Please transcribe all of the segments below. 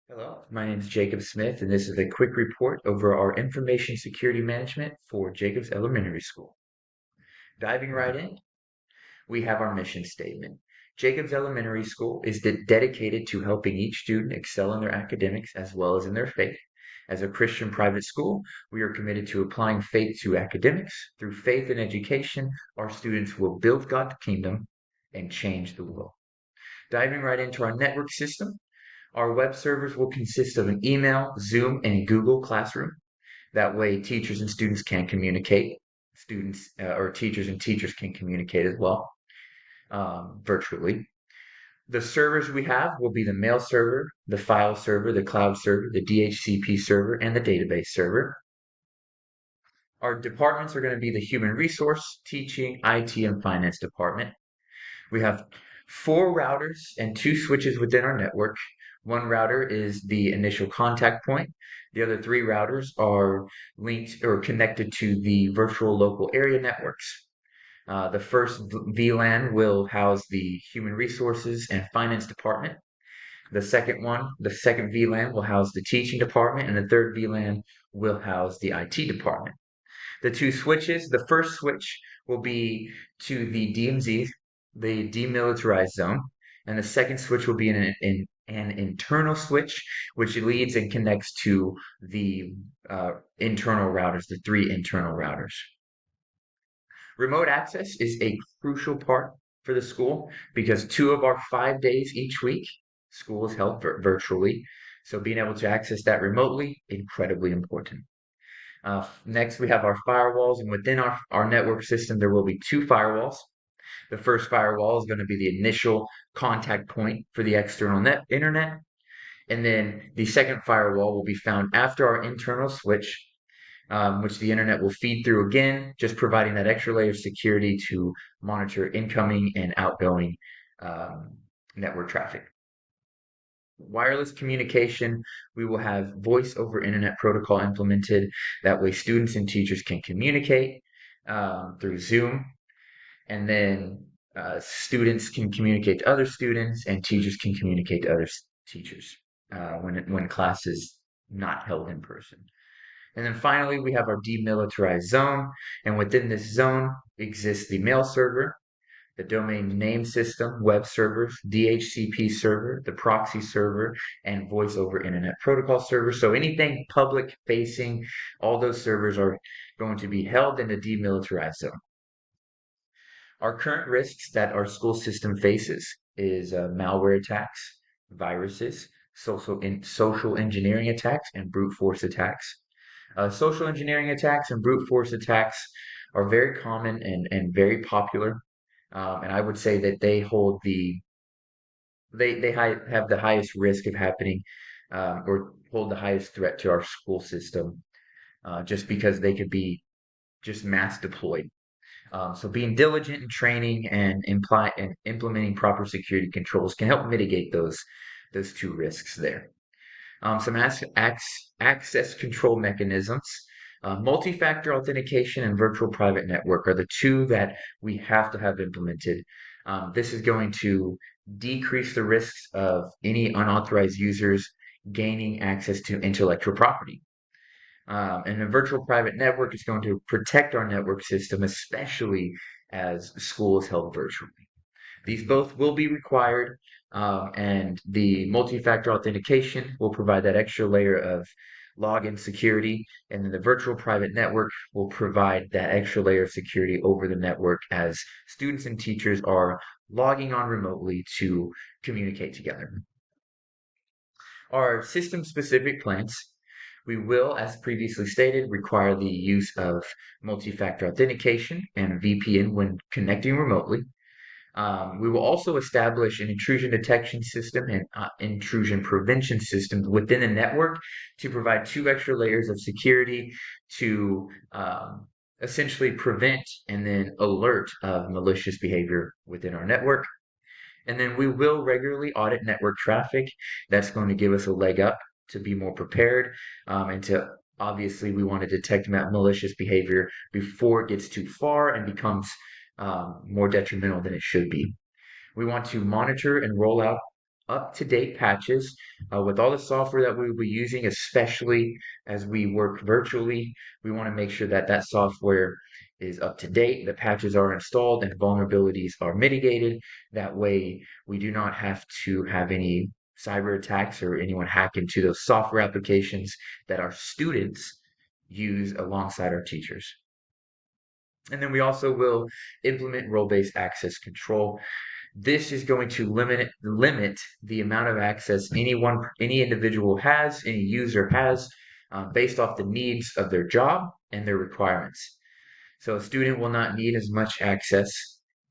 Hello, my name is Jacob Smith, and this is a quick report over our information security management for Jacobs Elementary School. Diving right in, we have our mission statement. Jacobs Elementary School is dedicated to helping each student excel in their academics as well as in their faith. As a Christian private school, we are committed to applying faith to academics. Through faith and education, our students will build God's kingdom and change the world. Diving right into our network system, our web servers will consist of an email, Zoom, and Google Classroom. That way, teachers and students can communicate. Students or teachers and teachers can communicate as well virtually. The servers we have will be the mail server, the file server, the cloud server, the DHCP server, and the database server. Our departments are going to be the human resource, teaching, IT, and finance department. We have four routers and two switches within our network. One router is the initial contact point. The other three routers are linked or connected to the virtual local area networks. The first VLAN will house the human resources and finance department. The second VLAN will house the teaching department, and the third VLAN will house the IT department. The two switches, the first switch will be to the DMZ, the demilitarized zone, and the second switch will be an internal switch, which leads and connects to the internal routers, the three internal routers. Remote access is a crucial part for the school because 2 of our 5 days each week, school is held virtually. So being able to access that remotely, incredibly important. Next, we have our firewalls, and within our network system, there will be two firewalls. The first firewall is going to be the initial contact point for the external internet, and then the second firewall will be found after our internal switch, which the internet will feed through again, just providing that extra layer of security to monitor incoming and outgoing um, network traffic. Wireless communication, we will have voice over internet protocol implemented. That way, students and teachers can communicate through Zoom, and then students can communicate to other students, and teachers can communicate to other teachers when class is not held in person. And then finally, we have our demilitarized zone, and within this zone exists the mail server, the domain name system, web servers, DHCP server, the proxy server, and voice over internet protocol server. So anything public facing, all those servers are going to be held in the demilitarized zone. Our current risks that our school system faces is malware attacks, viruses, social engineering attacks, and brute force attacks. Social engineering attacks and brute force attacks are very common and very popular. And I would say that they hold have the highest risk of happening or hold the highest threat to our school system just because they could be just mass deployed. So being diligent in training and implementing proper security controls can help mitigate those two risks there. Some access control mechanisms. Multi-factor authentication and virtual private network are the two that we have to have implemented. This is going to decrease the risks of any unauthorized users gaining access to intellectual property. And a virtual private network is going to protect our network system, especially as school is held virtually. These both will be required, and the multi-factor authentication will provide that extra layer of login security, and then the virtual private network will provide that extra layer of security over the network as students and teachers are logging on remotely to communicate together. Our system-specific plans, we will, as previously stated, require the use of multi-factor authentication and VPN when connecting remotely. We will also establish an intrusion detection system and intrusion prevention systems within the network to provide two extra layers of security to essentially prevent and then alert of malicious behavior within our network. And then we will regularly audit network traffic. That's going to give us a leg up to be more prepared and to obviously we want to detect malicious behavior before it gets too far and becomes more detrimental than it should be. We want to monitor and roll out up-to-date patches with all the software that we will be using, especially as we work virtually. We want to make sure that that software is up to date, the patches are installed, and vulnerabilities are mitigated. That way, we do not have to have any cyber attacks or anyone hack into those software applications that our students use alongside our teachers. And then we also will implement role-based access control. This is going to limit the amount of access any individual has, any user has, based off the needs of their job and their requirements. So a student will not need as much access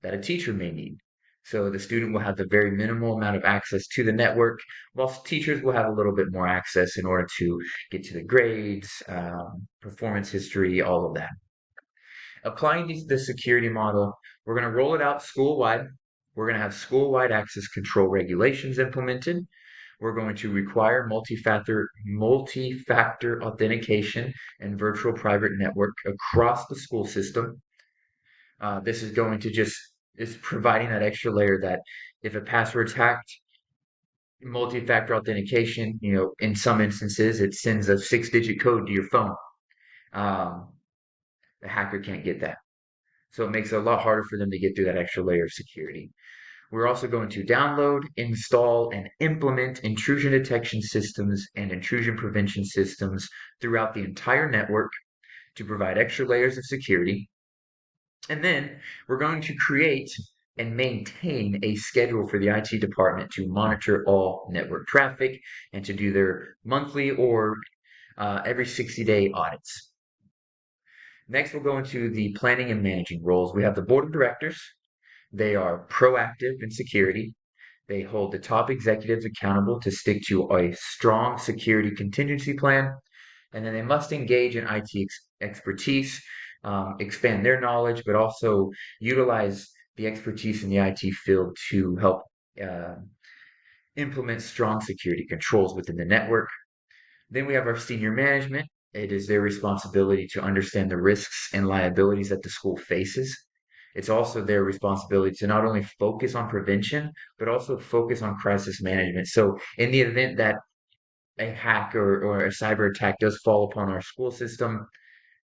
that a teacher may need. So the student will have the very minimal amount of access to the network, whilst teachers will have a little bit more access in order to get to the grades, performance history, all of that. Applying the security model, we're going to roll it out school-wide. We're going to have school-wide access control regulations implemented. We're going to require multi-factor authentication and virtual private network across the school system. This is going to is providing that extra layer that if a password's hacked, multi-factor authentication, in some instances, it sends a 6-digit code to your phone. The hacker can't get that. So it makes it a lot harder for them to get through that extra layer of security. We're also going to download, install, and implement intrusion detection systems and intrusion prevention systems throughout the entire network to provide extra layers of security. And then we're going to create and maintain a schedule for the IT department to monitor all network traffic and to do their monthly or every 60-day audits. Next, we'll go into the planning and managing roles. We have the board of directors. They are proactive in security. They hold the top executives accountable to stick to a strong security contingency plan. And then they must engage in IT expertise, expand their knowledge, but also utilize the expertise in the IT field to help uh, implement strong security controls within the network. Then we have our senior management. It is their responsibility to understand the risks and liabilities that the school faces. It's also their responsibility to not only focus on prevention, but also focus on crisis management. So, in the event that a hack or a cyber attack does fall upon our school system,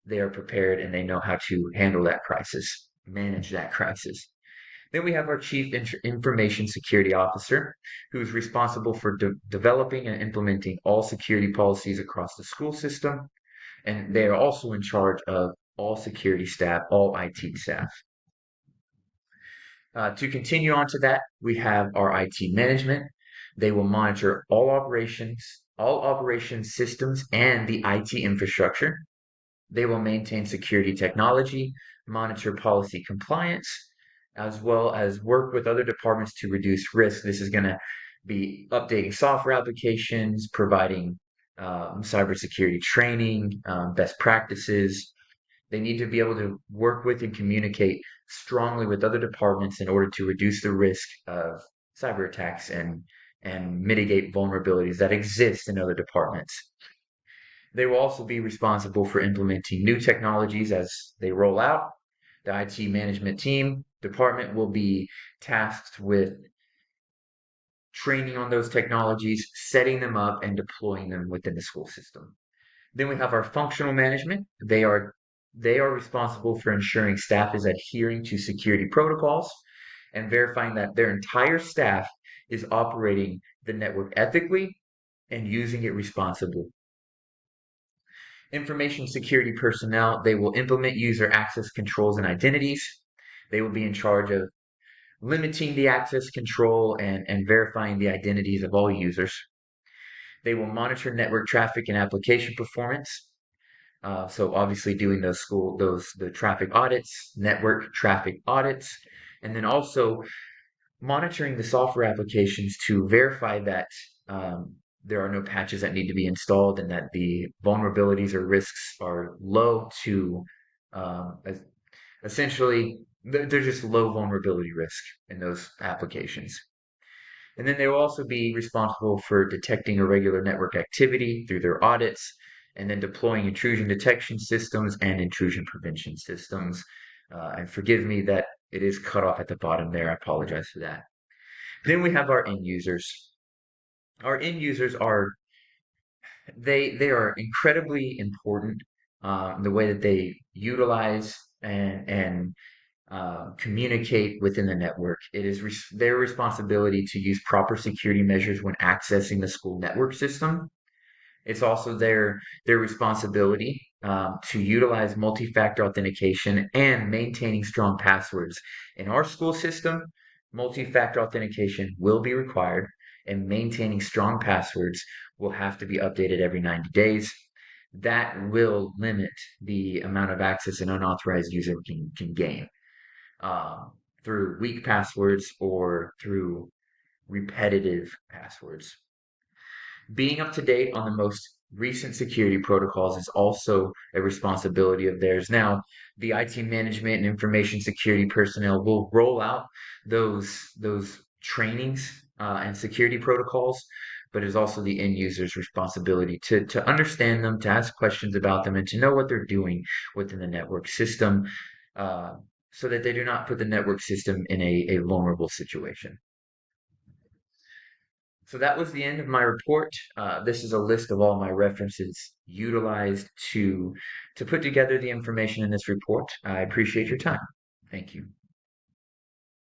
they are prepared and they know how to handle that crisis, manage that crisis. Then we have our Chief Information Security Officer, who's responsible for developing and implementing all security policies across the school system. And they are also in charge of all security staff, all IT staff. To continue on to that, we have our IT management. They will monitor all operations systems, and the IT infrastructure. They will maintain security technology, monitor policy compliance, as well as work with other departments to reduce risk. This is going to be updating software applications, providing cybersecurity training, best practices. They need to be able to work with and communicate strongly with other departments in order to reduce the risk of cyber attacks and mitigate vulnerabilities that exist in other departments. They will also be responsible for implementing new technologies as they roll out. The IT management team department will be tasked with training on those technologies, setting them up, and deploying them within the school system. Then we have our functional management. They are responsible for ensuring staff is adhering to security protocols and verifying that their entire staff is operating the network ethically and using it responsibly. Information security personnel, they will implement user access controls and identities. They will be in charge of limiting the access control and verifying the identities of all users. They will monitor network traffic and application performance. So obviously doing the traffic audits, network traffic audits, and then also monitoring the software applications to verify that there are no patches that need to be installed and that the vulnerabilities or risks are low to essentially they're just low vulnerability risk in those applications. And then they will also be responsible for detecting irregular network activity through their audits and then deploying intrusion detection systems and intrusion prevention systems. And forgive me that it is cut off at the bottom there. I apologize for that. Then we have our end users. Our end users are they are incredibly important. The way that they utilize and communicate within the network. It is their responsibility to use proper security measures when accessing the school network system. It's also their responsibility to utilize multi-factor authentication and maintaining strong passwords. In our school system, multi-factor authentication will be required, and maintaining strong passwords will have to be updated every 90 days. That will limit the amount of access an unauthorized user can gain um, through weak passwords or through repetitive passwords. Being up to date on the most recent security protocols is also a responsibility of theirs. Now, the IT management and information security personnel will roll out those trainings and security protocols, but it's also the end user's responsibility to understand them, to ask questions about them, and to know what they're doing within the network system, uh, so that they do not put the network system in a vulnerable situation. So that was the end of my report. This is a list of all my references utilized to put together the information in this report. I appreciate your time. Thank you.